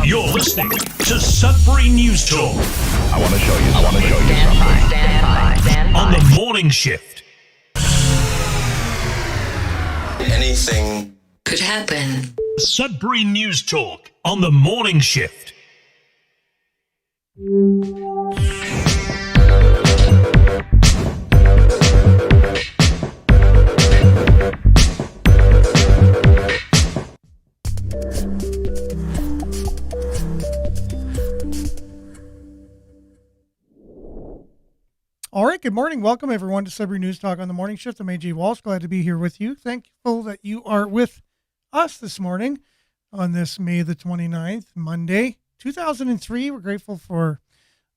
You're listening to Sudbury News Talk. I want to show you something. Stand by. On the morning shift. Anything could happen. Sudbury News Talk on the morning shift. All right, good morning. Welcome, everyone, to Sudbury News Talk on the morning shift. I'm AJ Walsh. Glad to be here with you. Thankful that you are with us this morning on this May the 29th, Monday, 2003. We're grateful for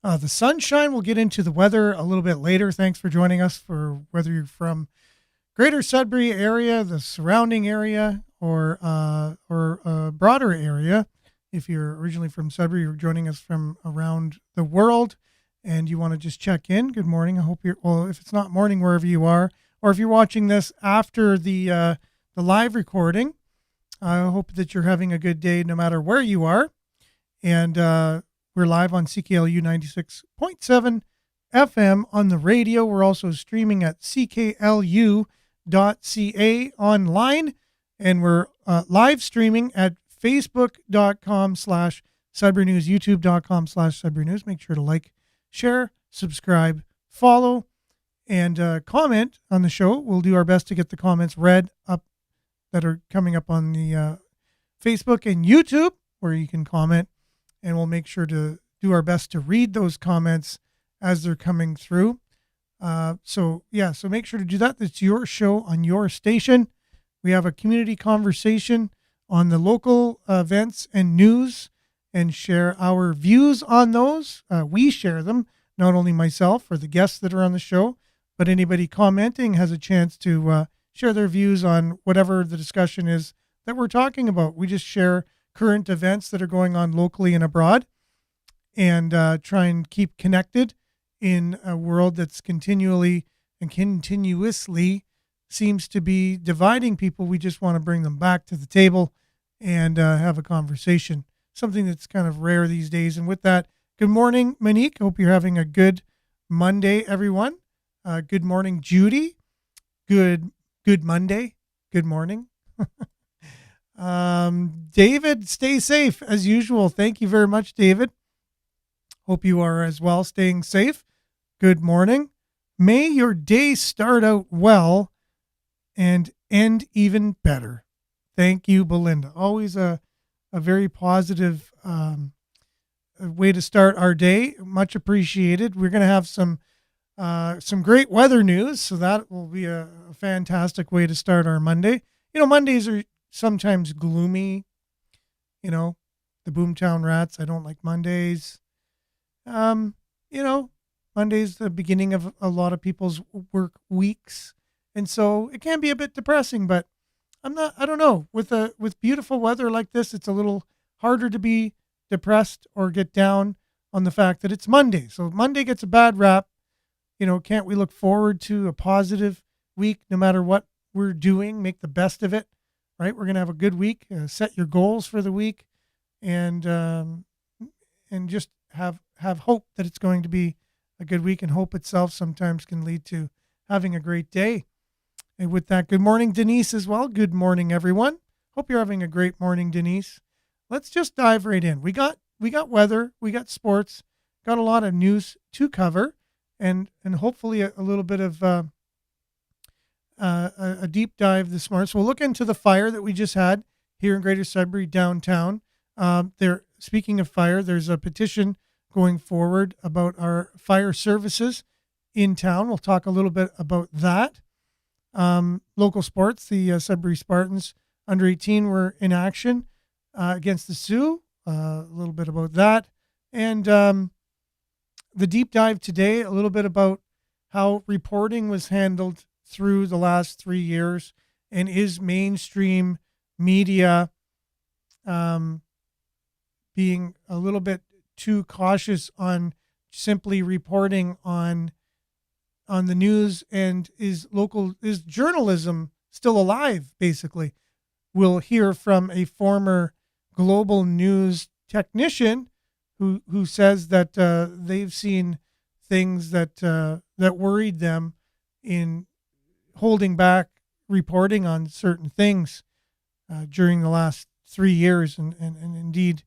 the sunshine. We'll get into the weather a little bit later. Thanks for joining us, for whether you're from Greater Sudbury area, the surrounding area, or a broader area. If you're originally from Sudbury, you're joining us from around the world, and you want to just check in. Good morning. I hope if it's not morning wherever you are, or if you're watching this after the live recording, I hope that you're having a good day no matter where you are. And we're live on CKLU 96.7 FM on the radio. We're also streaming at cklu.ca online, and we're live streaming at facebook.com/Sudbury News, youtube.com/Sudbury News. Make sure to like, share, subscribe, follow, and comment on the show. We'll do our best to get the comments read up that are coming up on the Facebook and YouTube, where you can comment, and we'll make sure to do our best to read those comments as they're coming through. So make sure to do that. It's your show on your station. We have a community conversation on the local events and news, and share our views on those. We share them, not only myself or the guests that are on the show, but anybody commenting has a chance to share their views on whatever the discussion is that we're talking about. We just share current events that are going on locally and abroad, and try and keep connected in a world that's continuously and continuously seems to be dividing people. We just want to bring them back to the table and have a conversation. Something that's kind of rare these days. And with that, good morning, Monique. Hope you're having a good Monday, everyone. Good morning, Judy. Good Monday. Good morning. David, stay safe as usual. Thank you very much, David. Hope you are as well, staying safe. Good morning. May your day start out well and end even better. Thank you, Belinda. Always a very positive way to start our day. Much appreciated. We're going to have some great weather news, so that will be a fantastic way to start our Monday. You know, Mondays are sometimes gloomy. You know, the Boomtown Rats, I don't like Mondays. You know, Monday's the beginning of a lot of people's work weeks, and so it can be a bit depressing, but I don't know. With beautiful weather like this, it's a little harder to be depressed or get down on the fact that it's Monday. So Monday gets a bad rap. You know, can't we look forward to a positive week no matter what we're doing? Make the best of it, right? We're going to have a good week. Set your goals for the week, and just have hope that it's going to be a good week. And hope itself sometimes can lead to having a great day. And with that, good morning, Denise, as well. Good morning, everyone. Hope you're having a great morning, Denise. Let's just dive right in. We got weather, we got sports, got a lot of news to cover, and hopefully a little bit of a deep dive this morning. So we'll look into the fire that we just had here in Greater Sudbury downtown. Speaking of fire, there's a petition going forward about our fire services in town. We'll talk a little bit about that. Local sports, the Sudbury Spartans under 18 were in action against the Sioux. A little bit about that. And the deep dive today, a little bit about how reporting was handled through the last 3 years, and is mainstream media being a little bit too cautious on simply reporting on the news, and is journalism still alive, basically? We'll hear from a former global news technician who says that they've seen things that worried them in holding back reporting on certain things during the last 3 years, and indeed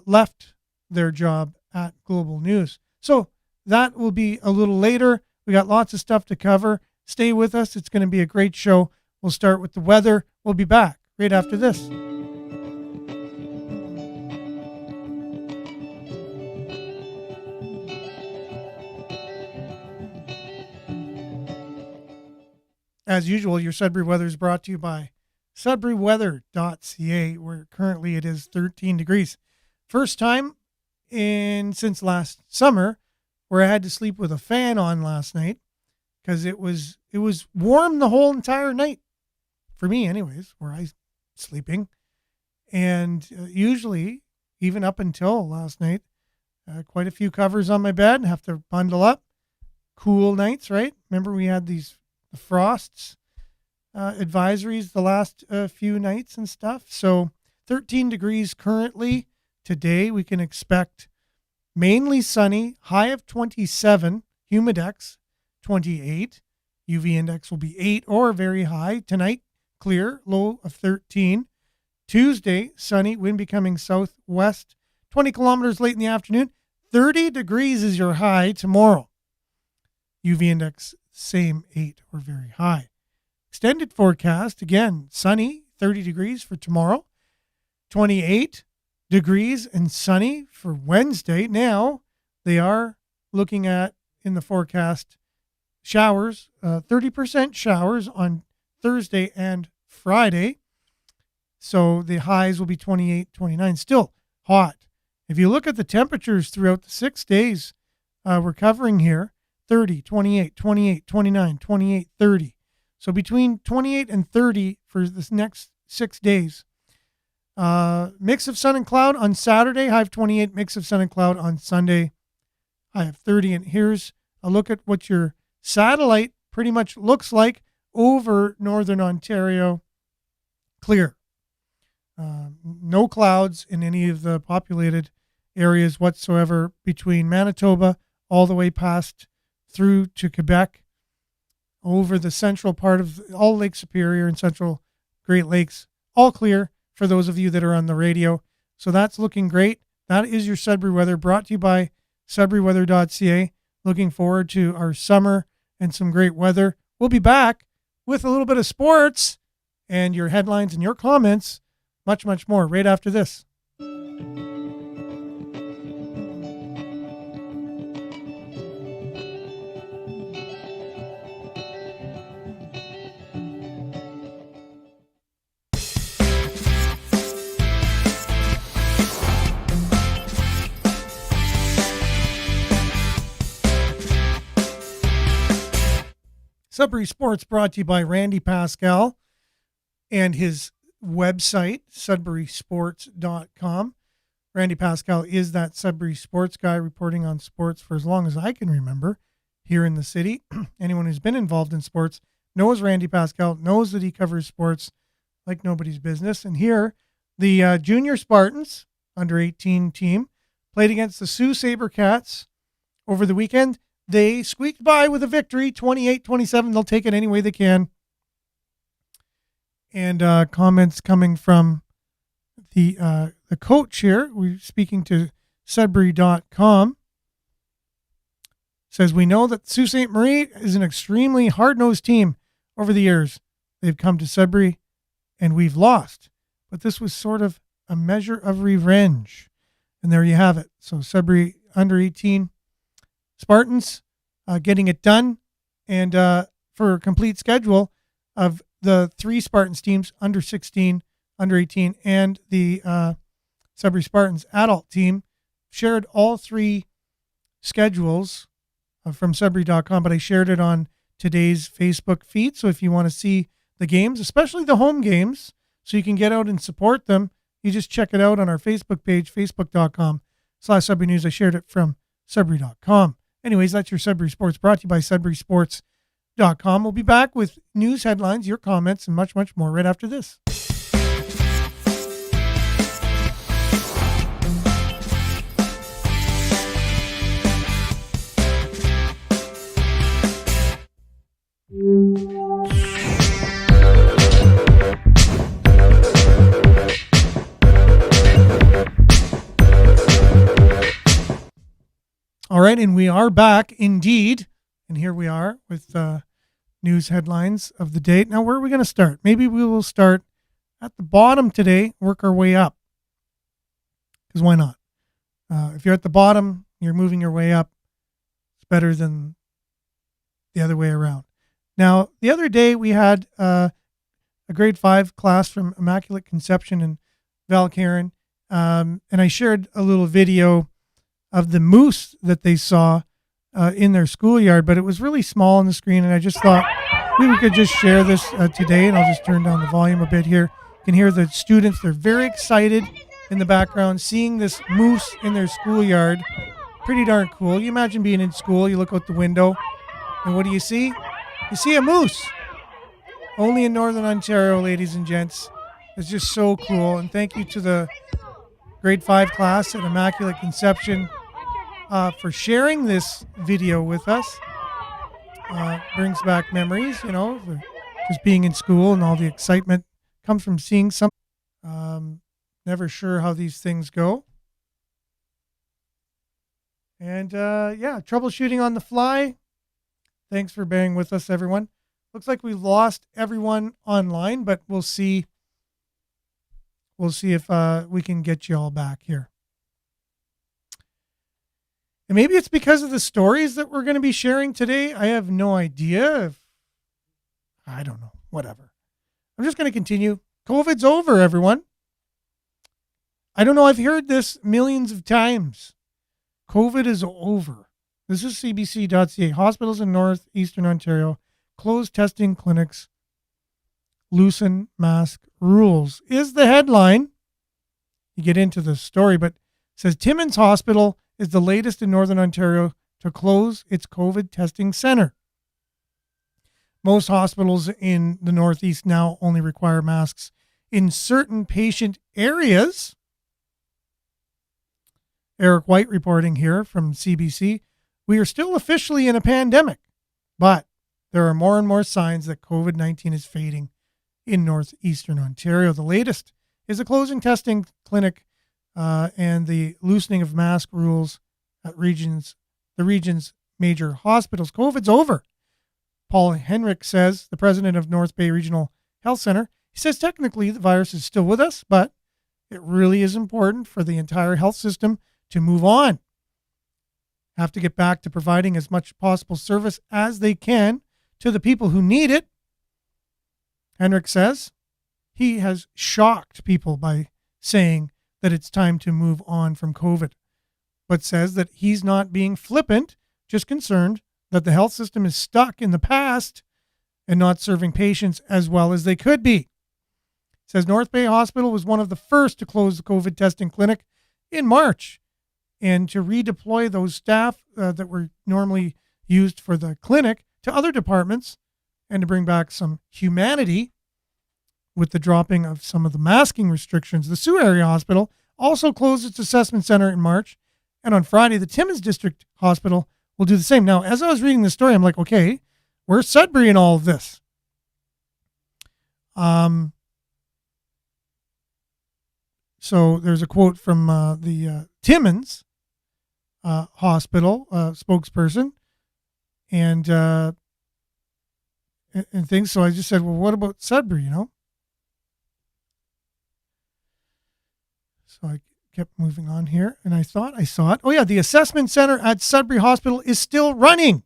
left their job at Global News. So that will be a little later. We got lots of stuff to cover. Stay with us. It's going to be a great show. We'll start with the weather. We'll be back right after this. As usual, your Sudbury weather is brought to you by sudburyweather.ca, where currently it is 13 degrees. First time since last summer where I had to sleep with a fan on last night because it was warm the whole entire night. For me anyways, where I sleeping. And usually, even up until last night, quite a few covers on my bed, have to bundle up. Cool nights, right? Remember we had the frosts advisories the last few nights and stuff. So 13 degrees currently. Today we can expect mainly sunny, high of 27, humidex 28, UV index will be 8 or very high. Tonight, clear, low of 13. Tuesday, sunny, wind becoming southwest, 20 kilometers late in the afternoon. 30 degrees is your high tomorrow. UV index, same 8 or very high. Extended forecast, again, sunny, 30 degrees for tomorrow. 28 degrees and sunny for Wednesday. Now, they are looking at, in the forecast, showers, 30% showers on Thursday and Friday. So the highs will be 28, 29. Still hot. If you look at the temperatures throughout the 6 days we're covering here, 30, 28, 28, 29, 28, 30. So between 28 and 30 for this next 6 days. Mix of sun and cloud on Saturday, high of 28. Mix of sun and cloud on Sunday, high of 30. And here's a look at what your satellite pretty much looks like over northern Ontario. Clear. No clouds in any of the populated areas whatsoever between Manitoba all the way past through to Quebec, over the central part of all Lake Superior and central Great Lakes. All clear for those of you that are on the radio. So that's looking great. That is your Sudbury weather, brought to you by sudburyweather.ca. Looking forward to our summer and some great weather. We'll be back with a little bit of sports and your headlines and your comments. Much, much more right after this. Sudbury Sports brought to you by Randy Pascal and his website, sudburysports.com. Randy Pascal is that Sudbury sports guy reporting on sports for as long as I can remember here in the city. Anyone who's been involved in sports knows Randy Pascal, knows that he covers sports like nobody's business. And here, the Junior Spartans, under 18 team, played against the Sioux Sabercats over the weekend. They squeaked by with a victory, 28-27. They'll take it any way they can. And comments coming from the coach here. We're speaking to Sudbury.com. Says, we know that Sault Ste. Marie is an extremely hard-nosed team over the years. They've come to Sudbury and we've lost. But this was sort of a measure of revenge. And there you have it. So Sudbury under 18 Spartans getting it done. And for a complete schedule of the 3 Spartans teams, under 16, under 18, and the Sudbury Spartans adult team, shared all 3 schedules from Sudbury.com, but I shared it on today's Facebook feed. So if you want to see the games, especially the home games, so you can get out and support them, you just check it out on our Facebook page, facebook.com/Sudbury News. I shared it from Sudbury.com. Anyways, that's your Sudbury Sports, brought to you by SudburySports.com. We'll be back with news headlines, your comments, and much, much more right after this. and we are back indeed. And here we are with news headlines of the day. Now, where are we going to start? Maybe we will start at the bottom today, work our way up. Because why not? If you're at the bottom, you're moving your way up. It's better than the other way around. Now, the other day we had a grade 5 class from Immaculate Conception in Valcarin, and I shared a little video of the moose that they saw in their schoolyard, but it was really small on the screen, and I just thought we could just share this today, and I'll just turn down the volume a bit here. You can hear the students. They're very excited in the background, seeing this moose in their schoolyard. Pretty darn cool. You imagine being in school, you look out the window, and what do you see? You see a moose. Only in Northern Ontario, ladies and gents. It's just so cool, and thank you to the grade 5 class at Immaculate Conception for sharing this video with us. Brings back memories, just being in school, and all the excitement comes from seeing something. Never sure how these things go. And troubleshooting on the fly. Thanks for bearing with us, everyone. Looks like we lost everyone online, but we'll see. We'll see if we can get you all back here. And maybe it's because of the stories that we're going to be sharing today. I have no idea. I don't know. Whatever. I'm just going to continue. COVID's over, everyone. I don't know. I've heard this millions of times. COVID is over. This is cbc.ca. Hospitals in northeastern Ontario close testing clinics, loosen mask rules is the headline. You get into the story, but it says Timmins Hospital is the latest in Northern Ontario to close its COVID testing center. Most hospitals in the Northeast now only require masks in certain patient areas. Eric White reporting here from CBC. We are still officially in a pandemic, but there are more and more signs that COVID-19 is fading in northeastern Ontario. The latest is a closing testing clinic and the loosening of mask rules at the region's major hospitals. COVID's over. Paul Henrik says, the president of North Bay Regional Health Center, he says technically the virus is still with us, but it really is important for the entire health system to move on. Have to get back to providing as much possible service as they can to the people who need it. Henrik says he has shocked people by saying that it's time to move on from COVID, but says that he's not being flippant, just concerned that the health system is stuck in the past and not serving patients as well as they could be. Says North Bay Hospital was one of the first to close the COVID testing clinic in March and to redeploy those staff that were normally used for the clinic to other departments and to bring back some humanity with the dropping of some of the masking restrictions. The Sioux Area Hospital also closed its assessment center in March, and on Friday, the Timmins District Hospital will do the same. Now, as I was reading the story, I'm like, okay, where's Sudbury in all of this? So there's a quote from the Timmins Hospital spokesperson and things. So I just said, well, what about Sudbury, So I kept moving on here, and I thought I saw it. Oh, yeah, the assessment center at Sudbury Hospital is still running.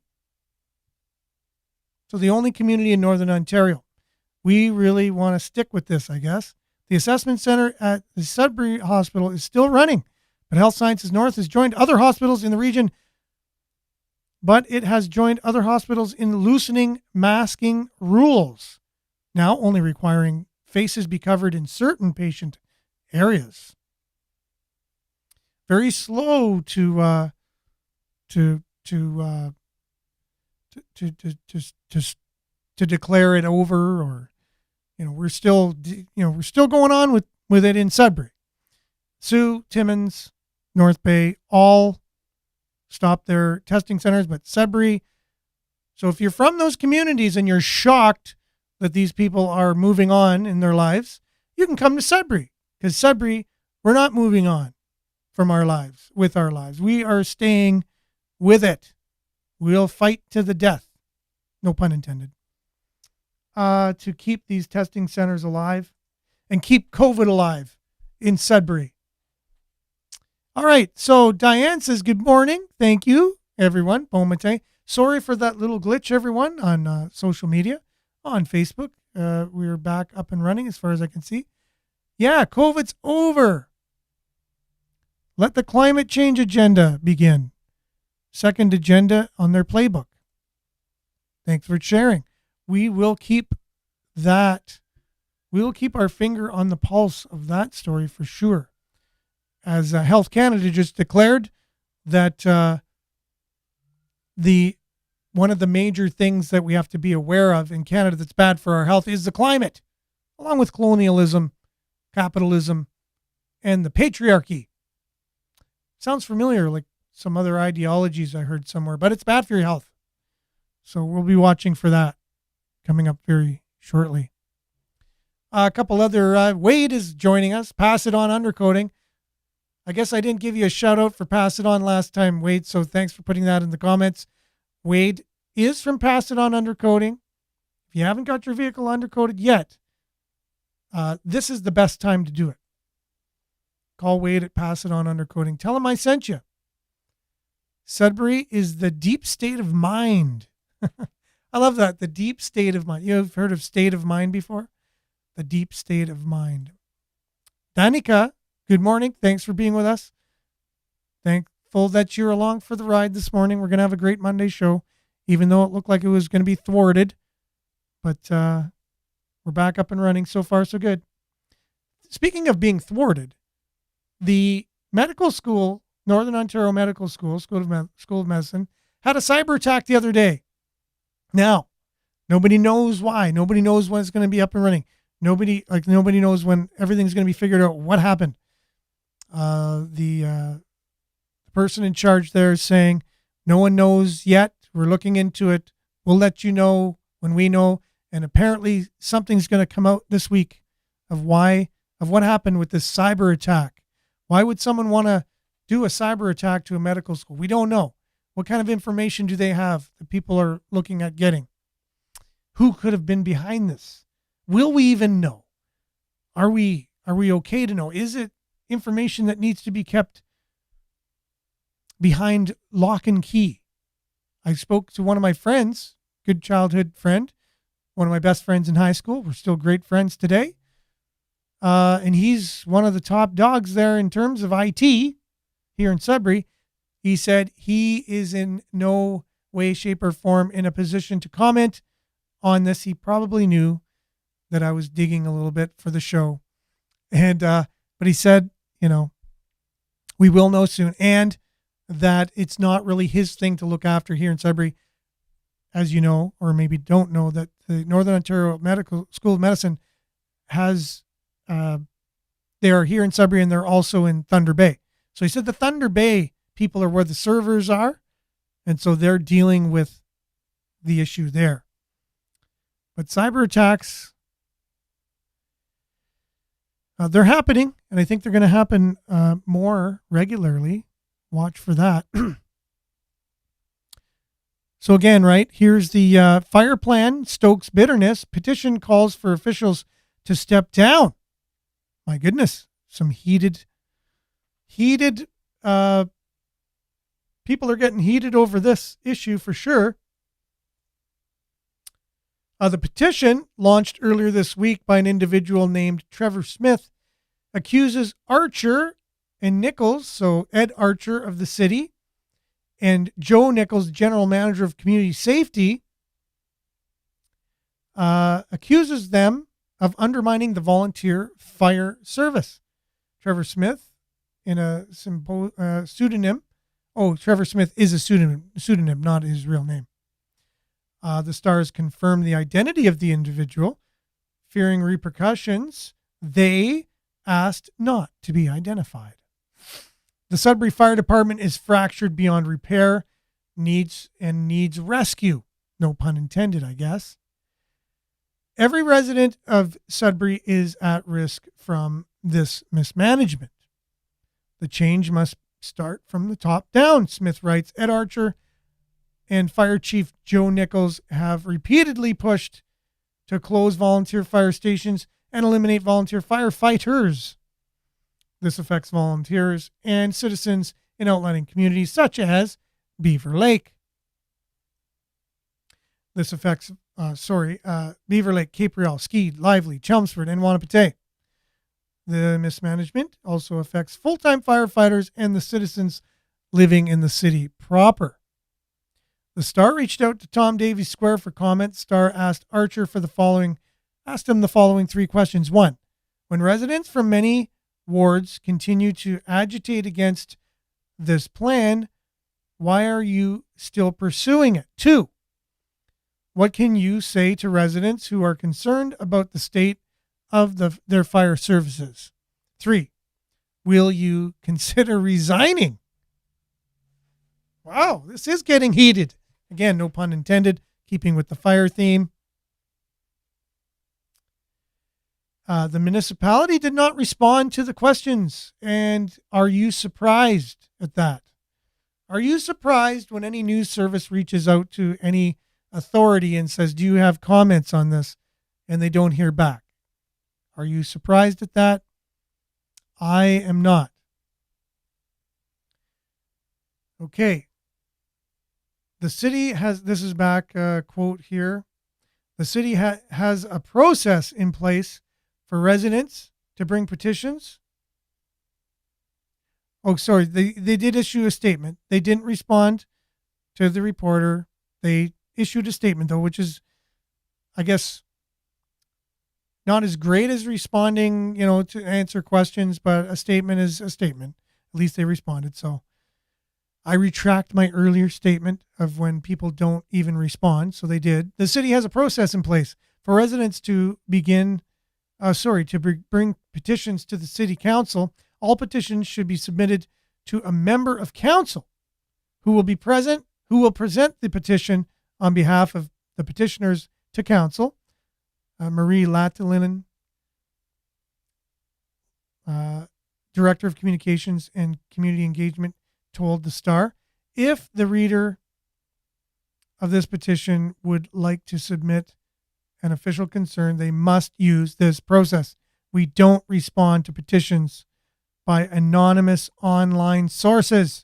So the only community in Northern Ontario. We really want to stick with this, I guess. The assessment center at the Sudbury Hospital is still running, but Health Sciences North has joined other hospitals in the region, but it has joined other hospitals in loosening masking rules, now only requiring faces be covered in certain patient areas. Very slow to declare it over, or we're still going on with it in Sudbury. Sioux, Timmins, North Bay all stopped their testing centers, but Sudbury. So if you're from those communities and you're shocked that these people are moving on in their lives, you can come to Sudbury, because Sudbury, we're not moving on from our lives, with our lives. We are staying with it. We'll fight to the death. No pun intended. To keep these testing centers alive and keep COVID alive in Sudbury. All right. So Diane says, good morning. Thank you, everyone. Bon matin. Sorry for that little glitch, everyone, on social media, on Facebook. We're back up and running as far as I can see. Yeah, COVID's over. Let the climate change agenda begin. Second agenda on their playbook. Thanks for sharing. We will keep that. We will keep our finger on the pulse of that story for sure. As Health Canada just declared that one of the major things that we have to be aware of in Canada that's bad for our health is the climate, along with colonialism, capitalism, and the patriarchy. Sounds familiar, like some other ideologies I heard somewhere, but it's bad for your health. So we'll be watching for that coming up very shortly. A couple other, Wade is joining us, Pass It On Undercoating. I guess I didn't give you a shout out for Pass It On last time, Wade, so thanks for putting that in the comments. Wade is from Pass It On Undercoating. If you haven't got your vehicle undercoated yet, this is the best time to do it. Call Wade at Pass It On Undercoating. Tell him I sent you. Sudbury is the deep state of mind. I love that, the deep state of mind. You've heard of state of mind before? The deep state of mind. Danica, good morning. Thanks for being with us. Thankful that you're along for the ride this morning. We're going to have a great Monday show, even though it looked like it was going to be thwarted. But we're back up and running. So far, so good. Speaking of being thwarted, the medical school, Northern Ontario Medical School, School of Medicine, had a cyber attack the other day. Now, nobody knows why. Nobody knows when it's going to be up and running. Nobody knows when everything's going to be figured out. What happened? The person in charge there is saying, no one knows yet. We're looking into it. We'll let you know when we know. And apparently something's going to come out this week of what happened with this cyber attack. Why would someone want to do a cyber attack to a medical school? We don't know. What kind of information do they have that people are looking at getting? Who could have been behind this? Will we even know? Are we okay to know? Is it information that needs to be kept behind lock and key? I spoke to one of my friends, good childhood friend, one of my best friends in high school. We're still great friends today. And he's one of the top dogs there in terms of IT here in Sudbury. He said he is in no way, shape, or form in a position to comment on this. He probably knew that I was digging a little bit for the show. And but he said, we will know soon. And that it's not really his thing to look after here in Sudbury. As you know, or maybe don't know, that the Northern Ontario Medical School of Medicine has, they are here in Sudbury and they're also in Thunder Bay. So he said the Thunder Bay people are where the servers are. And so they're dealing with the issue there. But cyber attacks, they're happening. And I think they're going to happen more regularly. Watch for that. So again, right, here's the fire plan stokes bitterness. Petition calls for officials to step down. My goodness, some heated, people are getting heated over this issue for sure. The petition, launched earlier this week by an individual named Trevor Smith, accuses Archer and Nichols, so Ed Archer of the city, and Joe Nichols, general manager of community safety, accuses them of undermining the volunteer fire service. Trevor Smith, in a pseudonym. Oh, Trevor Smith is a pseudonym, not his real name. The Stars confirmed the identity of the individual. Fearing repercussions, they asked not to be identified. The Sudbury Fire Department is fractured beyond repair, needs rescue. No pun intended, I guess. Every resident of Sudbury is at risk from this mismanagement. The change must start from the top down, Smith writes. Ed Archer and Fire Chief Joe Nichols have repeatedly pushed to close volunteer fire stations and eliminate volunteer firefighters. This affects volunteers and citizens in outlying communities such as Beaver Lake. This affects, Beaver Lake, Cape Real, Skeed, Lively, Chelmsford, and Wanapitei. The mismanagement also affects full-time firefighters and the citizens living in the city proper. The Star reached out to Tom Davies Square for comment. Star asked Archer asked him the following 3 questions. 1. When residents from many wards continue to agitate against this plan, why are you still pursuing it? 2. What can you say to residents who are concerned about the state of their fire services? 3. Will you consider resigning? Wow, this is getting heated. Again, no pun intended, keeping with the fire theme. The municipality did not respond to the questions. And are you surprised at that? Are you surprised when any news service reaches out to any authority and says, do you have comments on this? And they don't hear back. Are you surprised at that? I am not. Okay. The city has, this is back, quote here. The city has a process in place for residents to bring petitions. Oh, sorry. They did issue a statement. They didn't respond to the reporter. They issued a statement, though, which is, I guess, not as great as responding, to answer questions, but a statement is a statement. At least they responded. So I retract my earlier statement of when people don't even respond. So they did. The city has a process in place for residents to bring petitions to the city council. All petitions should be submitted to a member of council who will present the petition on behalf of the petitioners to council. Marie Latilinen, Director of Communications and Community Engagement, told the Star, if the reader of this petition would like to submit an official concern, they must use this process. We don't respond to petitions by anonymous online sources.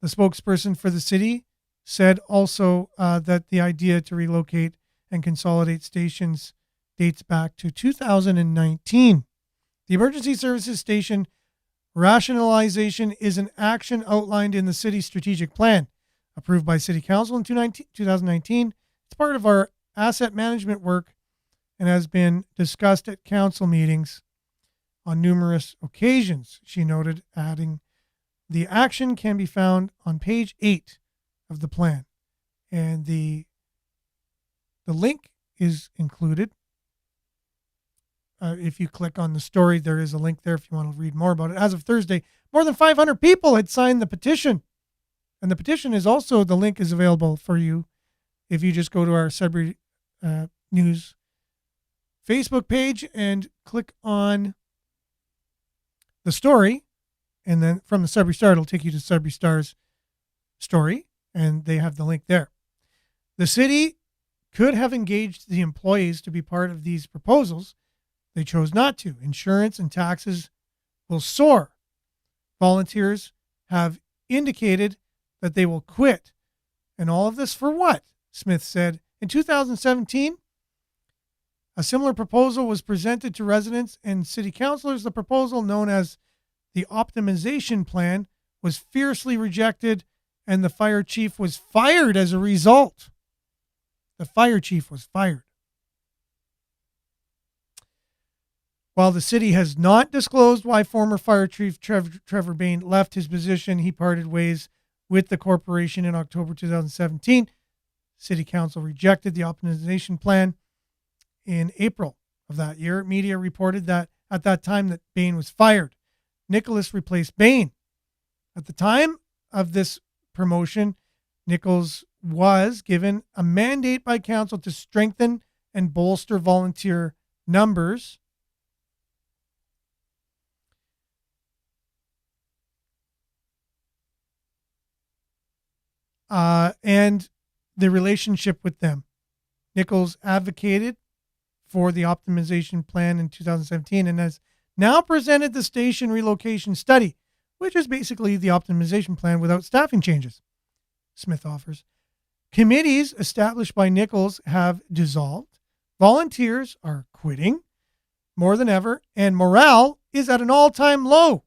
The spokesperson for the city said also that the idea to relocate and consolidate stations dates back to 2019. The emergency services station rationalization is an action outlined in the city's strategic plan, approved by City Council in 2019. It's part of our asset management work and has been discussed at council meetings on numerous occasions, she noted, adding, the action can be found on page 8 of the plan. And the link is included. If you click on the story, there is a link there if you want to read more about it. As of Thursday, more than 500 people had signed the petition. And the petition is also, the link is available for you if you just go to our Sudbury News Facebook page and click on the story. And then from the Sudbury Star, it'll take you to Sudbury Star's story. And they have the link there. The city could have engaged the employees to be part of these proposals. They chose not to. Insurance and taxes will soar. Volunteers have indicated that they will quit. And all of this for what? Smith said. In 2017, a similar proposal was presented to residents and city councilors. The proposal, known as the optimization plan, was fiercely rejected, and the fire chief was fired as a result. The fire chief was fired. While the city has not disclosed why former fire chief Trevor Bain left his position, he parted ways with the corporation in October 2017. City council rejected the optimization plan in April of that year. Media reported that at that time that Bain was fired. Nicholas replaced Bain. At the time of this promotion, Nichols was given a mandate by council to strengthen and bolster volunteer numbers. and the relationship with them. Nichols advocated for the optimization plan in 2017 and has now presented the station relocation study, which is basically the optimization plan without staffing changes, Smith offers. Committees established by Nichols have dissolved. Volunteers are quitting more than ever, and morale is at an all-time low.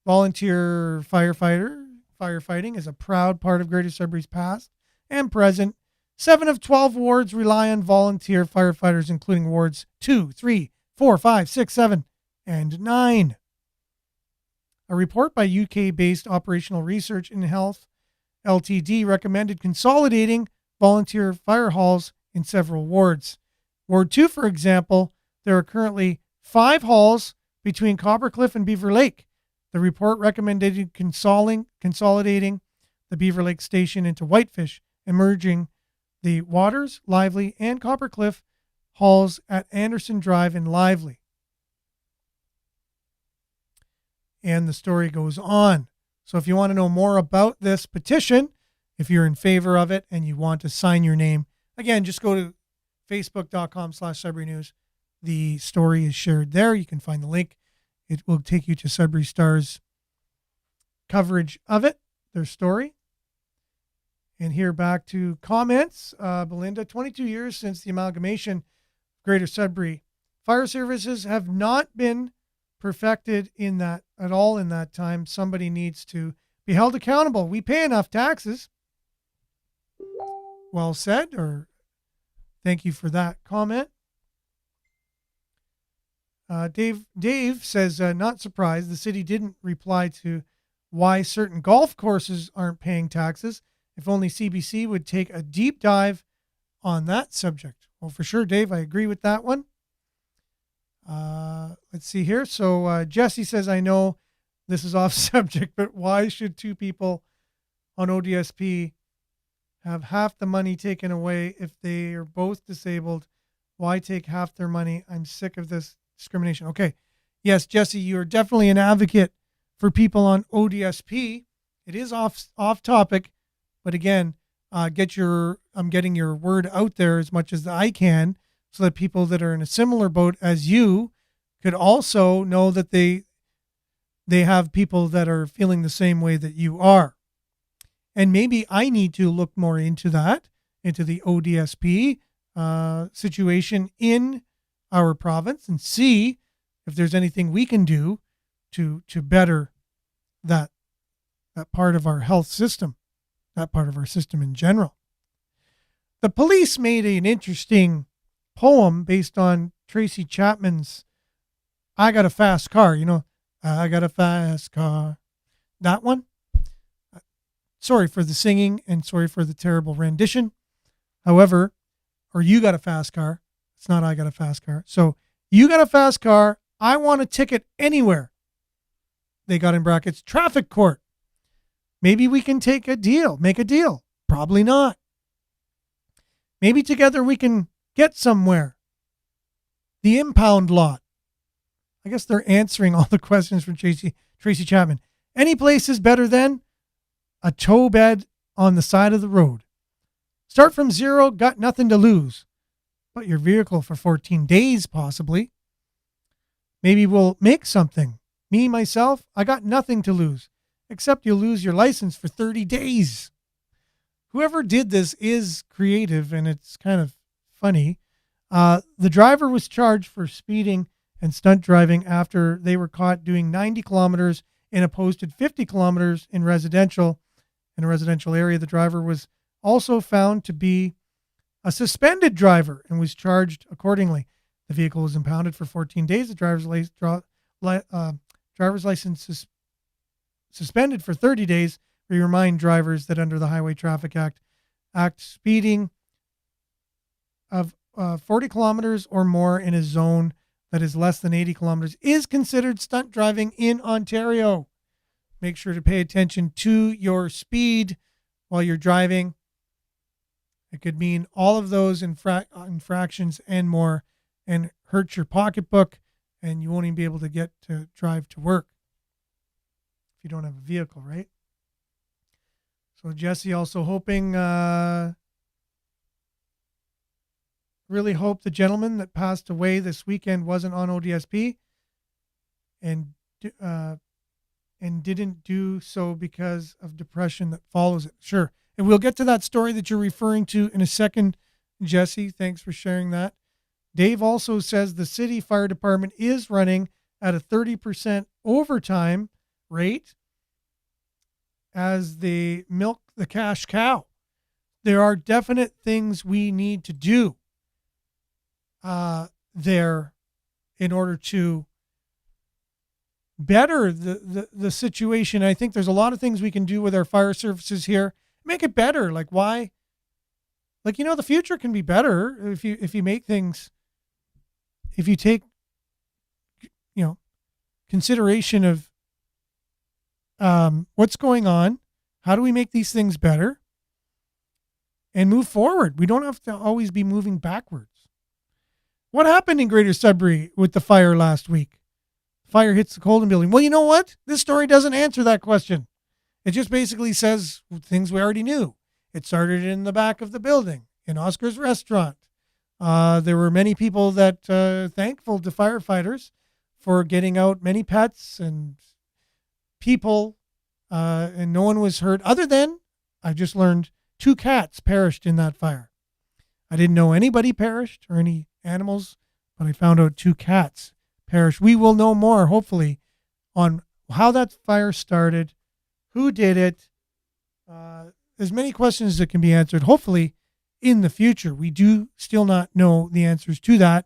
Volunteer firefighting is a proud part of Greater Sudbury's past and present. 7 of 12 wards rely on volunteer firefighters, including wards 2, 3, 4, 5, 6, 7, and 9. A report by UK-based Operational Research in Health Ltd. recommended consolidating volunteer fire halls in several wards. Ward 2, for example, there are currently 5 halls between Coppercliff and Beaver Lake. The report recommended consolidating the Beaver Lake station into Whitefish and merging the Waters, Lively, and Coppercliff halls at Anderson Drive and Lively. And the story goes on. So if you want to know more about this petition, if you're in favor of it and you want to sign your name, again, just go to facebook.com/Sudbury News. The story is shared there. You can find the link. It will take you to Sudbury Star's coverage of it, their story. And here back to comments. Belinda, 22 years since the amalgamation of Greater Sudbury. Fire services have not been perfected in that at all in that time. Somebody needs to be held accountable. We pay enough taxes. Well said, or thank you for that comment. Dave says, not surprised. The city didn't reply to why certain golf courses aren't paying taxes. If only CBC would take a deep dive on that subject. Well, for sure, Dave, I agree with that one. Let's see here. So Jesse says, I know this is off subject, but why should 2 people on ODSP have half the money taken away if they are both disabled? Why take half their money? I'm sick of this discrimination. Okay. Yes, Jesse, you are definitely an advocate for people on ODSP. It is off topic, but again, I'm getting your word out there as much as I can so that people that are in a similar boat as you could also know that they have people that are feeling the same way that you are. And maybe I need to look more into that, into the ODSP situation in our province and see if there's anything we can do to better that part of our health system, that part of our system in general. The police made an interesting poem based on Tracy Chapman's I Got a Fast Car. You know, I got a fast car. That one. Sorry for the singing and sorry for the terrible rendition. However, or you got a fast car. It's not I got a fast car. So you got a fast car. I want a ticket anywhere. They got in brackets, traffic court. Maybe we can make a deal. Probably not. Maybe together we can get somewhere. The impound lot. I guess they're answering all the questions from Tracy Chapman. Any place is better than a tow bed on the side of the road. Start from zero, got nothing to lose. But your vehicle for 14 days, possibly. Maybe we'll make something. Me, myself, I got nothing to lose. Except you'll lose your license for 30 days. Whoever did this is creative, and it's kind of funny. The driver was charged for speeding and stunt driving after they were caught doing 90 kilometers in a posted 50 kilometers in a residential area. The driver was also found to be a suspended driver and was charged accordingly. The vehicle was impounded for 14 days. The driver's license is suspended for 30 days. We remind drivers that under the Highway Traffic Act, speeding of 40 kilometers or more in a zone that is less than 80 kilometers is considered stunt driving in Ontario. Make sure to pay attention to your speed while you're driving. It could mean all of those infractions and more, and hurt your pocketbook, and you won't even be able to get to drive to work if you don't have a vehicle, right? So Jesse also hoping, really hope the gentleman that passed away this weekend wasn't on ODSP and didn't do so because of depression that follows it. Sure. And we'll get to that story that you're referring to in a second, Jesse. Thanks for sharing that. Dave also says the city fire department is running at a 30% overtime rate as they milk the cash cow. There are definite things we need to do there in order to better the situation. I think there's a lot of things we can do with our fire services here. Make it better. Like why? Like, the future can be better if you make things, if you take, consideration of what's going on, how do we make these things better and move forward. We don't have to always be moving backwards. What happened in Greater Sudbury with the fire last week? Fire hits the Colden building. Well, you know what? This story doesn't answer that question. It just basically says things we already knew. It started in the back of the building, in Oscar's restaurant. There were many people that thankful to firefighters for getting out many pets and people, and no one was hurt other than, I just learned, 2 cats perished in that fire. I didn't know anybody perished or any animals, but I found out 2 cats perished. We will know more, hopefully, on how that fire started, who did it. There's many questions that can be answered, hopefully, in the future. We do still not know the answers to that.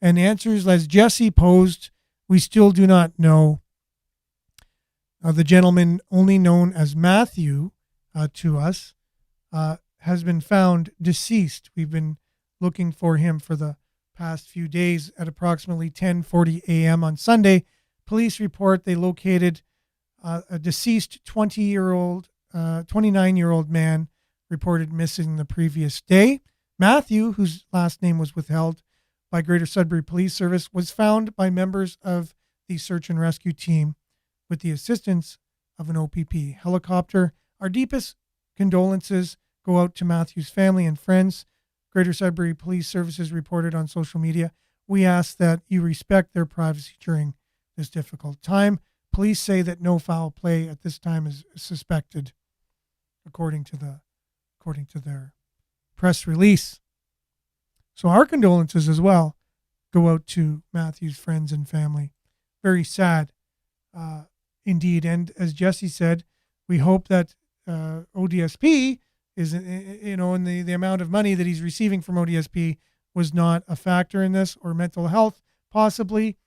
And the answers, as Jesse posed, we still do not know. The gentleman, only known as Matthew to us, has been found deceased. We've been looking for him for the past few days. At approximately 10:40 a.m. on Sunday, police report they located a deceased 29-year-old man reported missing the previous day. Matthew, whose last name was withheld by Greater Sudbury Police Service, was found by members of the search and rescue team with the assistance of an OPP helicopter. Our deepest condolences go out to Matthew's family and friends. Greater Sudbury Police Services reported on social media. We ask that you respect their privacy during this difficult time. Police say that no foul play at this time is suspected, according to their press release. So our condolences as well go out to Matthew's friends and family. Very sad, indeed. And as Jesse said, we hope that ODSP is, and the amount of money that he's receiving from ODSP was not a factor in this, or mental health, possibly.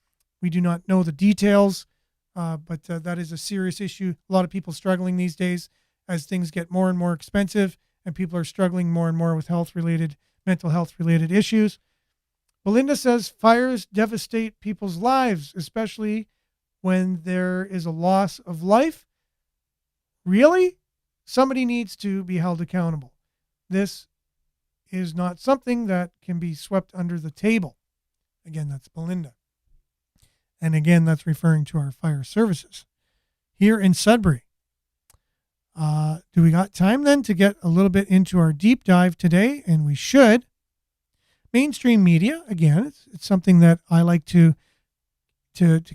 We do not know the details, but that is a serious issue. A lot of people struggling these days as things get more and more expensive, and people are struggling more and more with mental health-related issues. Belinda says fires devastate people's lives, especially when there is a loss of life. Really? Somebody needs to be held accountable. This is not something that can be swept under the table. Again, that's Belinda. And again, that's referring to our fire services here in Sudbury. Do we got time then to get a little bit into our deep dive today? And we should. Mainstream media, again, it's something that I like to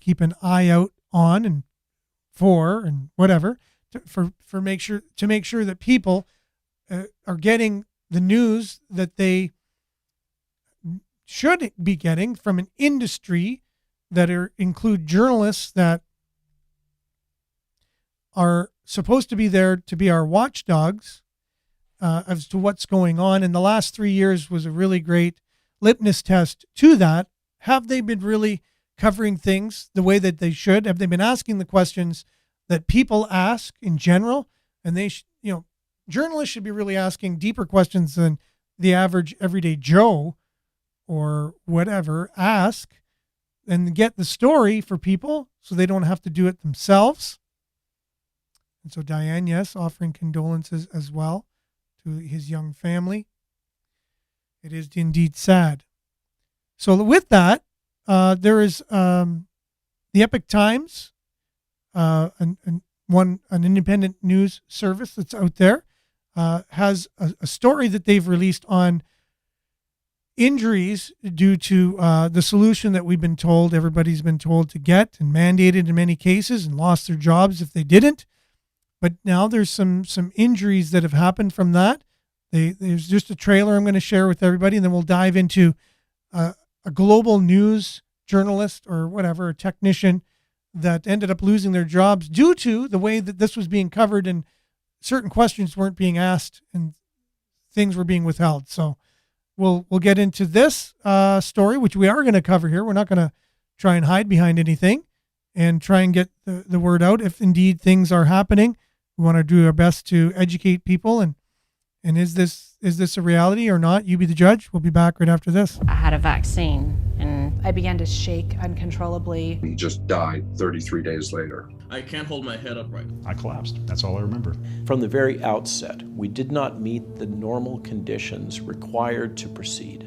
keep an eye out on and for and whatever to make sure that people are getting the news that they should be getting from an industry that include journalists that are supposed to be there to be our watchdogs as to what's going on. And the last 3 years was a really great litmus test to that. Have they been really covering things the way that they should? Have they been asking the questions that people ask in general? And they, journalists should be really asking deeper questions than the average everyday Joe or whatever ask, and get the story for people so they don't have to do it themselves. And so Diane, yes, offering condolences as well to his young family. It is indeed sad. So with that, there is the Epic Times, an independent news service that's out there. has a story that they've released on injuries due to the solution that we've been told, everybody's been told to get and mandated in many cases, and lost their jobs if they didn't. But now there's some injuries that have happened from that. There's just a trailer I'm going to share with everybody, and then we'll dive into a global news journalist or whatever, a technician that ended up losing their jobs due to the way that this was being covered, and certain questions weren't being asked and things were being withheld. So we'll get into this story, which we are going to cover here. We're not going to try and hide behind anything and try and get the word out if indeed things are happening. We want to do our best to educate people. And is this a reality or not? You be the judge. We'll be back right after this. I had a vaccine and I began to shake uncontrollably. He just died 33 days later. I can't hold my head up right. I collapsed. That's all I remember. From the very outset, we did not meet the normal conditions required to proceed.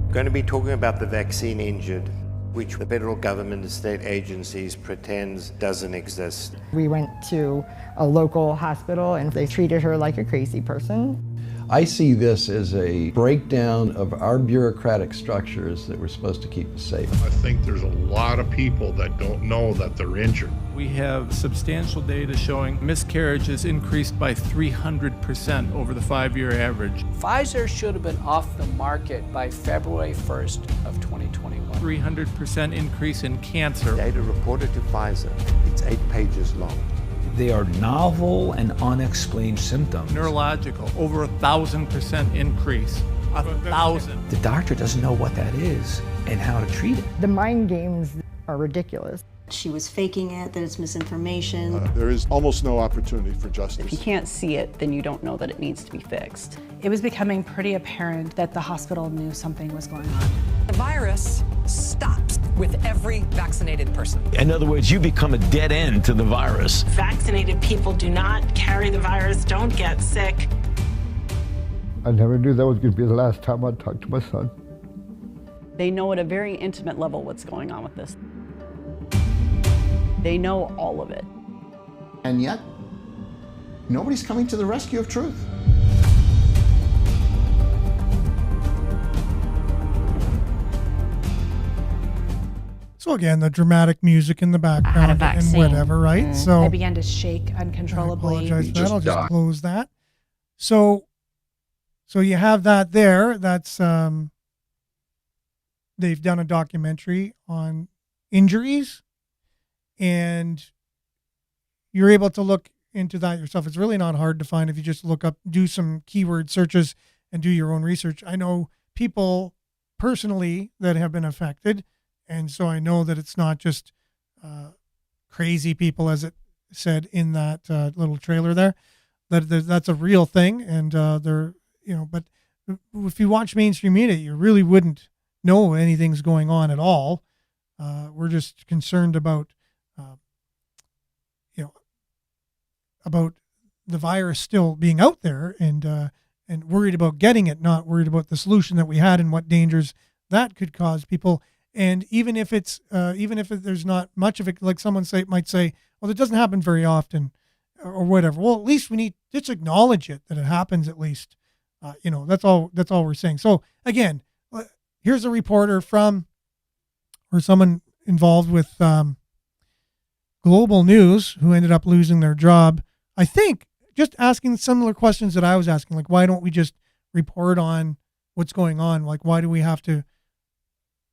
We're going to be talking about the vaccine injured, which the federal government and state agencies pretends doesn't exist. We went to a local hospital and they treated her like a crazy person. I see this as a breakdown of our bureaucratic structures that were supposed to keep us safe. I think there's a lot of people that don't know that they're injured. We have substantial data showing miscarriages increased by 300% over the 5-year average. Pfizer should have been off the market by February 1st of 2021. 300% increase in cancer. Data reported to Pfizer, it's 8 pages long. They are novel and unexplained symptoms. Neurological, over 1,000% increase. 1,000. The doctor doesn't know what that is and how to treat it. The mind games are ridiculous. She was faking it, that it's misinformation. There is almost no opportunity for justice. If you can't see it, then you don't know that it needs to be fixed. It was becoming pretty apparent that the hospital knew something was going on. The virus stops with every vaccinated person. In other words, you become a dead end to the virus. Vaccinated people do not carry the virus, don't get sick. I never knew that was going to be the last time I'd talk to my son. They know at a very intimate level what's going on with this. They know all of it. And yet, nobody's coming to the rescue of truth. So again, the dramatic music in the background and whatever, right? So I began to shake uncontrollably. I apologize for that. I'll just close that. So you have that there. That's they've done a documentary on injuries, and you're able to look into that yourself. It's really not hard to find if you just look up, do some keyword searches, and do your own research. I know people personally that have been affected. And so I know that it's not just crazy people, as it said in that little trailer there. That's a real thing, and but if you watch mainstream media, you really wouldn't know anything's going on at all. We're just concerned about about the virus still being out there, and worried about getting it, not worried about the solution that we had and what dangers that could cause people. And even if there's not much of it, like someone might say, well, it doesn't happen very often, or whatever. Well, at least we need to just acknowledge it, that it happens at least. That's all we're saying. So again, here's a reporter or someone involved with global news who ended up losing their job. I think just asking similar questions that I was asking, like, why don't we just report on what's going on? Like, why do we have to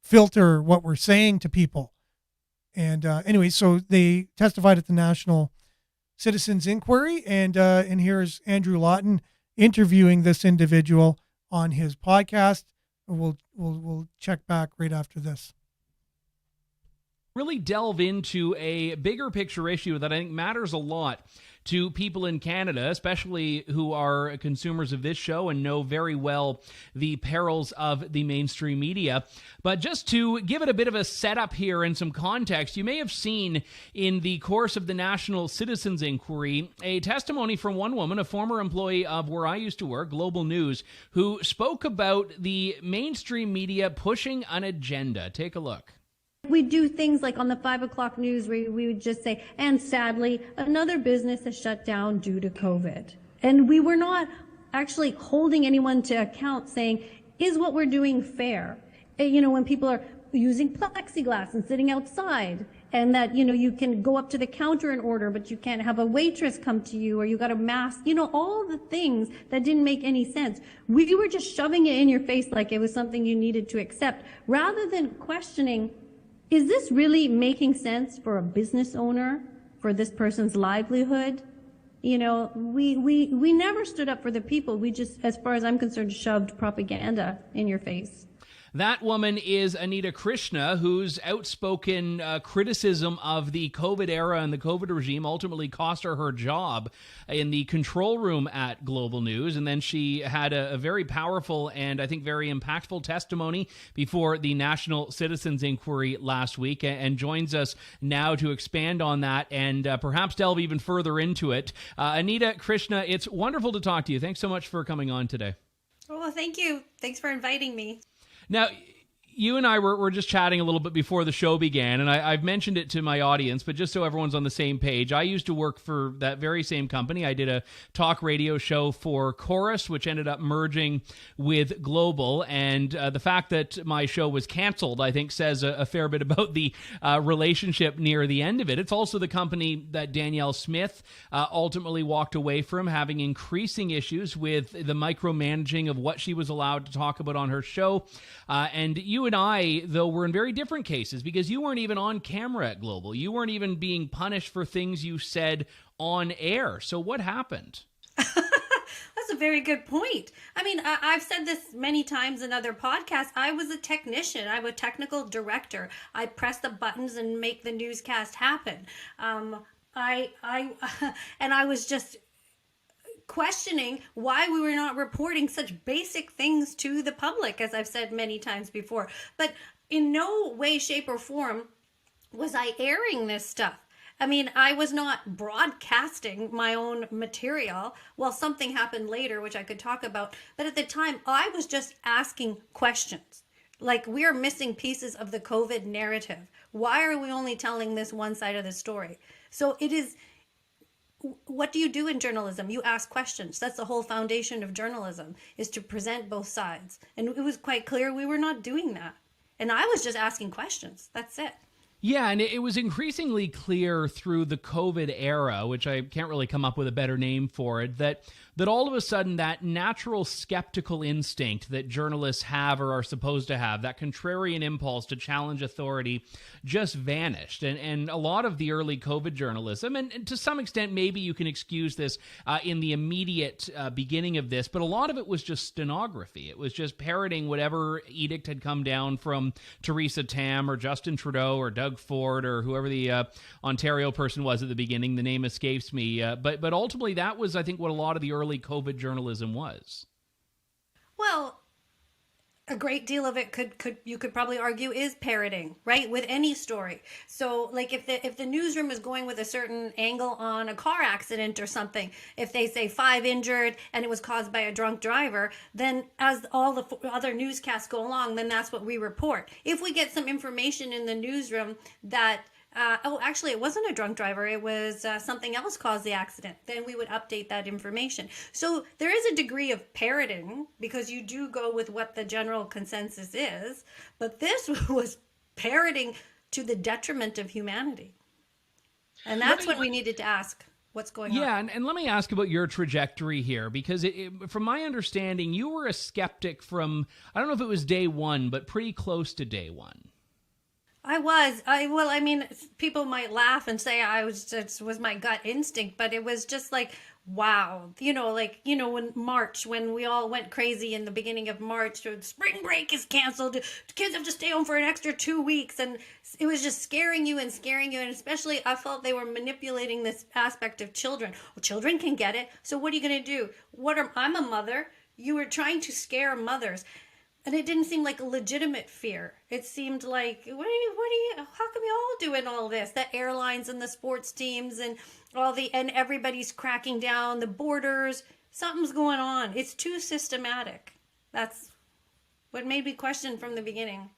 filter what we're saying to people? And anyway, so they testified at the National Citizens Inquiry, and here's Andrew Lawton interviewing this individual on his podcast. We'll check back right after this. Really delve into a bigger picture issue that I think matters a lot to people in Canada, especially who are consumers of this show and know very well the perils of the mainstream media. But just to give it a bit of a setup here and some context, you may have seen in the course of the National Citizens Inquiry a testimony from one woman, a former employee of where I used to work, Global News, who spoke about the mainstream media pushing an agenda. Take a look. We do things like on the 5 o'clock news where we would just say, and sadly, another business has shut down due to COVID. And we were not actually holding anyone to account saying, is what we're doing fair? You know, when people are using plexiglass and sitting outside, and that, you know, you can go up to the counter and order, but you can't have a waitress come to you, or you got a mask, you know, all the things that didn't make any sense. We were just shoving it in your face like it was something you needed to accept, rather than questioning, is this really making sense for a business owner, for this person's livelihood? You know, we never stood up for the people. We just, as far as I'm concerned, shoved propaganda in your face. That woman is Anita Krishna, whose outspoken criticism of the COVID era and the COVID regime ultimately cost her job in the control room at Global News. And then she had a very powerful and I think very impactful testimony before the National Citizens Inquiry last week, and joins us now to expand on that and perhaps delve even further into it. Anita Krishna, it's wonderful to talk to you. Thanks so much for coming on today. Well, thank you. Thanks for inviting me. Now, you and I were just chatting a little bit before the show began, and I've mentioned it to my audience, but just so everyone's on the same page, I used to work for that very same company. I did a talk radio show for Chorus, which ended up merging with Global, and the fact that my show was canceled, I think, says a fair bit about the relationship near the end of it. It's also the company that Danielle Smith ultimately walked away from, having increasing issues with the micromanaging of what she was allowed to talk about on her show. And you and I, though, were in very different cases because you weren't even on camera at Global. You weren't even being punished for things you said on air. So what happened? That's a very good point. I mean, I've said this many times in other podcasts. I was a technician. I'm a technical director. I press the buttons and make the newscast happen. And I was just questioning why we were not reporting such basic things to the public, as I've said many times before. But in no way, shape, or form was I airing this stuff. I mean, I was not broadcasting my own material. Well, something happened later, which I could talk about. But at the time, I was just asking questions. Like, we're missing pieces of the COVID narrative. Why are we only telling this one side of the story? So it is... What do you do in journalism? You ask questions. That's the whole foundation of journalism, is to present both sides. And it was quite clear we were not doing that. And I was just asking questions. That's it. Yeah, and it was increasingly clear through the COVID era, which I can't really come up with a better name for it, that all of a sudden that natural skeptical instinct that journalists have or are supposed to have, that contrarian impulse to challenge authority, just vanished. And a lot of the early COVID journalism, and to some extent maybe you can excuse this in the immediate beginning of this, but a lot of it was just stenography. It was just parroting whatever edict had come down from Theresa Tam or Justin Trudeau or Doug Ford or whoever the Ontario person was at the beginning. The name escapes me. But ultimately that was, I think, what a lot of the early COVID journalism was. Well, a great deal of it you could probably argue is parroting, right? With any story. So like if the newsroom is going with a certain angle on a car accident or something, if they say 5 injured and it was caused by a drunk driver, then as all the other newscasts go along, then that's what we report. If we get some information in the newsroom that actually, it wasn't a drunk driver. It was something else caused the accident. Then we would update that information. So there is a degree of parroting because you do go with what the general consensus is. But this was parroting to the detriment of humanity. And that's what we needed to ask. What's going on? Yeah, and let me ask about your trajectory here, because from my understanding, you were a skeptic from, I don't know if it was day one, but pretty close to day one. I was. I mean, people might laugh and say it was my gut instinct, but it was just like, wow. When we all went crazy in the beginning of March, spring break is canceled, kids have to stay home for an extra 2 weeks, and it was just scaring you, and especially I felt they were manipulating this aspect of children. Well, children can get it, so what are you going to do? I'm a mother. You were trying to scare mothers. And it didn't seem like a legitimate fear. It seemed like, how come you all doing all this? The airlines and the sports teams and and everybody's cracking down, the borders, something's going on. It's too systematic. That's what made me question from the beginning.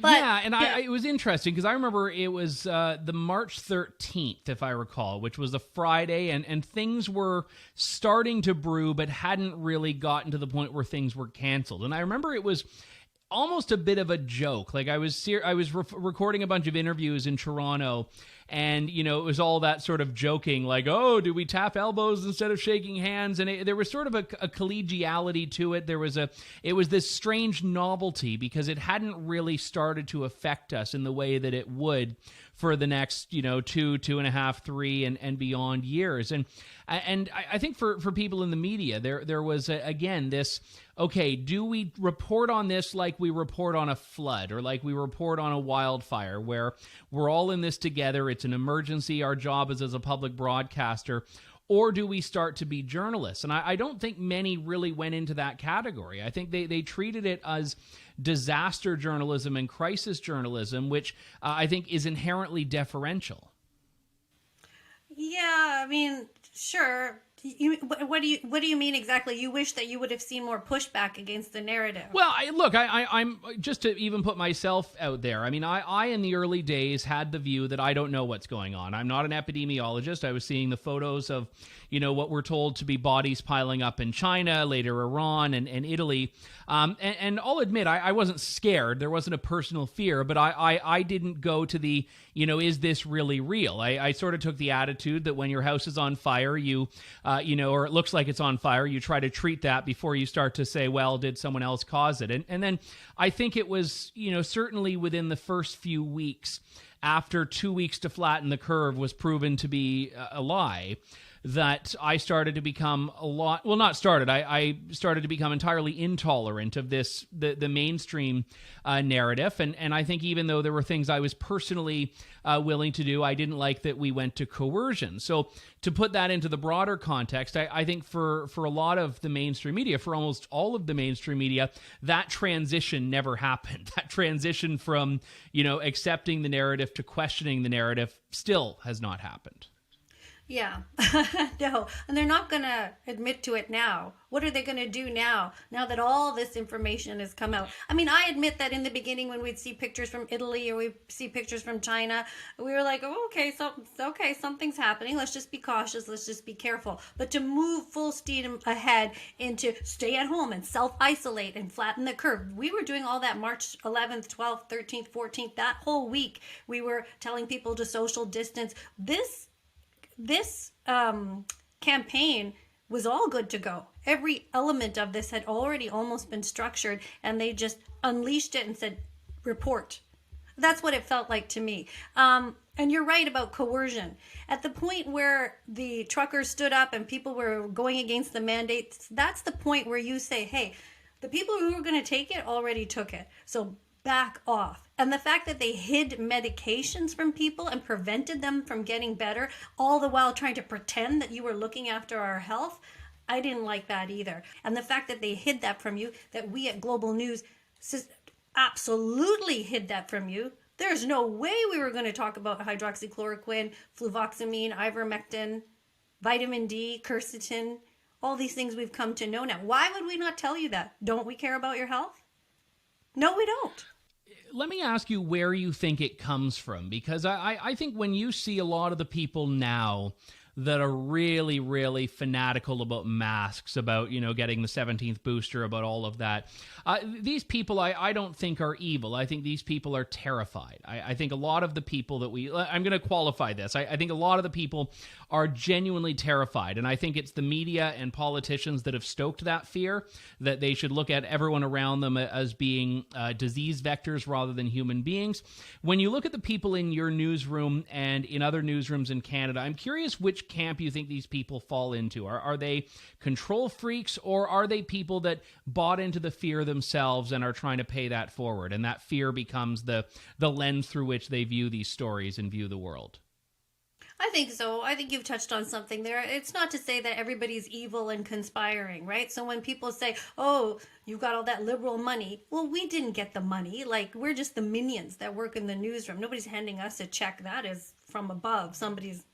But, yeah, and it was interesting because I remember it was the March 13th, if I recall, which was a Friday, and things were starting to brew, but hadn't really gotten to the point where things were canceled. And I remember it was almost a bit of a joke. Like I was recording a bunch of interviews in Toronto, and it was all that sort of joking, like, oh, do we tap elbows instead of shaking hands? And there was sort of a collegiality to it. It was this strange novelty because it hadn't really started to affect us in the way that it would for the next 2.5, 3 and beyond years. And I think for people in the media, there was again this, okay, do we report on this like we report on a flood or like we report on a wildfire, where we're all in this together, it's an emergency, our job is as a public broadcaster, or do we start to be journalists? And I don't think many really went into that category. I think they treated it as disaster journalism and crisis journalism, which I think is inherently deferential. Yeah, I mean, sure. What do you mean exactly? You wish that you would have seen more pushback against the narrative. Well, I'm just to even put myself out there. I mean, I in the early days had the view that I don't know what's going on. I'm not an epidemiologist. I was seeing the photos of, what we're told to be bodies piling up in China, later Iran and Italy. And I'll admit, I wasn't scared. There wasn't a personal fear, but I didn't go to the, is this really real? I sort of took the attitude that when your house is on fire, or it looks like it's on fire, you try to treat that before you start to say, well, did someone else cause it? And then I think it was, certainly within the first few weeks, after 2 weeks to flatten the curve was proven to be a lie, that I started to become I started to become entirely intolerant of the mainstream narrative. And I think even though there were things I was personally willing to do, I didn't like that we went to coercion. So to put that into the broader context, I think for a lot of the mainstream media, for almost all of the mainstream media, that transition never happened. That transition from, accepting the narrative to questioning the narrative still has not happened. Yeah, no, and they're not going to admit to it now. What are they going to do now that all this information has come out? I mean, I admit that in the beginning when we'd see pictures from Italy or we'd see pictures from China, we were like, oh, okay, something's happening. Let's just be cautious. Let's just be careful. But to move full steam ahead into stay at home and self-isolate and flatten the curve, we were doing all that March 11th, 12th, 13th, 14th, that whole week. We were telling people to social distance. This campaign was all good to go. Every element of this had already almost been structured, and they just unleashed it and said, report. That's what it felt like to me. And you're right about coercion. At the point where the truckers stood up and people were going against the mandates, that's the point where you say, hey, the people who were going to take it already took it. So back off. And the fact that they hid medications from people and prevented them from getting better, all the while trying to pretend that you were looking after our health, I didn't like that either. And the fact that they hid that from you, that we at Global News absolutely hid that from you. There's no way we were going to talk about hydroxychloroquine, fluvoxamine, ivermectin, vitamin D, quercetin, all these things we've come to know now. Why would we not tell you that? Don't we care about your health? No, we don't. Let me ask you where you think it comes from, because I think when you see a lot of the people now that are really, really fanatical about masks, about, getting the 17th booster, about all of that. These people, I don't think are evil. I think these people are terrified. I think a lot of the people that I'm going to qualify this. I think a lot of the people are genuinely terrified. And I think it's the media and politicians that have stoked that fear, that they should look at everyone around them as being disease vectors rather than human beings. When you look at the people in your newsroom and in other newsrooms in Canada, I'm curious which camp you think these people fall into. Are they control freaks, or are they people that bought into the fear themselves and are trying to pay that forward, and that fear becomes the lens through which they view these stories and view the world? I think so. I think you've touched on something there. It's not to say that everybody's evil and conspiring, right? So when people say, oh, you've got all that liberal money, well, we didn't get the money. Like, we're just the minions that work in the newsroom. Nobody's handing us a check. That is from above. Somebody's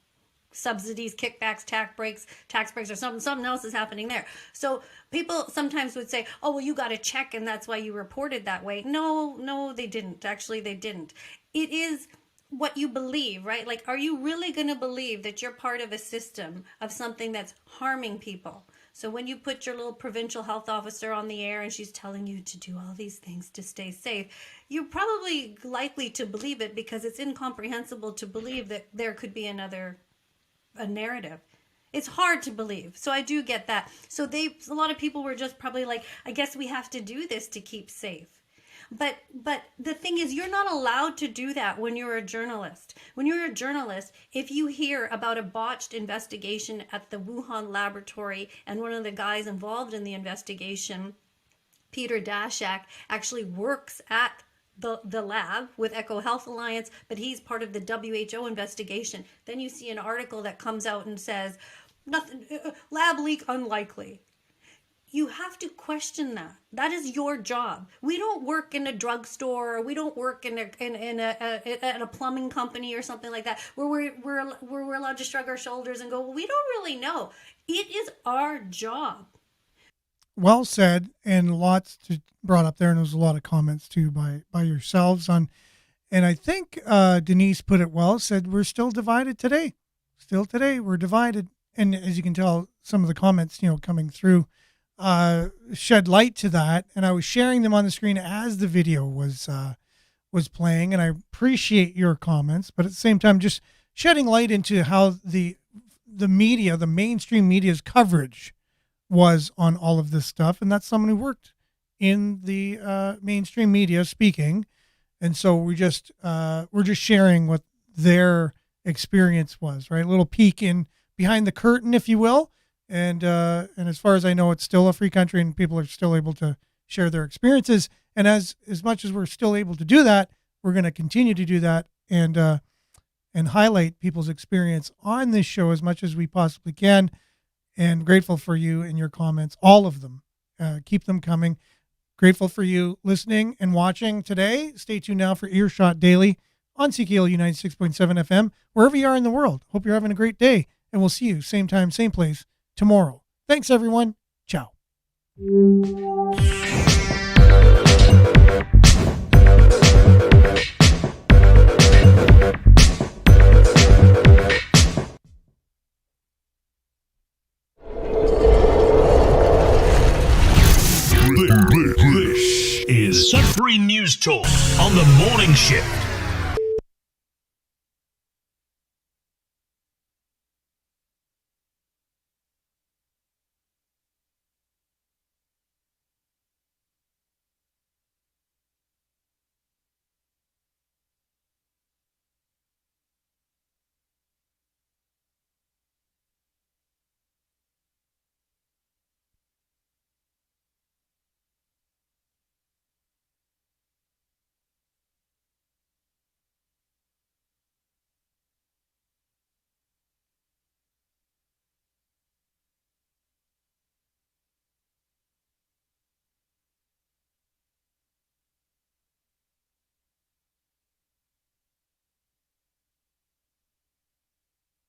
subsidies, kickbacks, tax breaks, or something else is happening there. So people sometimes would say, oh, well, you got a check and that's why you reported that way. No, they didn't. Actually, they didn't. It is what you believe, right? Like, are you really going to believe that you're part of a system of something that's harming people? So when you put your little provincial health officer on the air and she's telling you to do all these things to stay safe, you're probably likely to believe it because it's incomprehensible to believe that there could be a narrative. It's hard to believe. So I do get that. So a lot of people were just probably like, I guess we have to do this to keep safe. But the thing is, you're not allowed to do that when you're a journalist. When you're a journalist, if you hear about a botched investigation at the Wuhan laboratory and one of the guys involved in the investigation, Peter Daszak, actually works at the lab with Eco Health Alliance, but he's part of the WHO investigation. Then you see an article that comes out and says, nothing, lab leak unlikely. You have to question that. That is your job. We don't work in a drugstore. Or we don't work at a plumbing company or something like that, where we're allowed to shrug our shoulders and go, well, we don't really know. It is our job. Well said, and lots brought up there, and there was a lot of comments too by yourselves on. And I think Denise put it well. Said we're still divided today. Still today, we're divided. And as you can tell, some of the comments coming through shed light to that, and I was sharing them on the screen as the video was playing, and I appreciate your comments, but at the same time just shedding light into how the media, the mainstream media's coverage was on all of this stuff. And that's someone who worked in the mainstream media speaking, and so we're just sharing what their experience was, right? A little peek in behind the curtain, if you will. And as far as I know, it's still a free country and people are still able to share their experiences. And as much as we're still able to do that, we're going to continue to do that and highlight people's experience on this show as much as we possibly can. And grateful for you and your comments, all of them. Keep them coming. Grateful for you listening and watching today. Stay tuned now for Earshot Daily on CKLU 96.7 FM, wherever you are in the world. Hope you're having a great day, and we'll see you same time, same place tomorrow. Thanks, everyone. Ciao. This is Sudbury News Talk on the morning shift.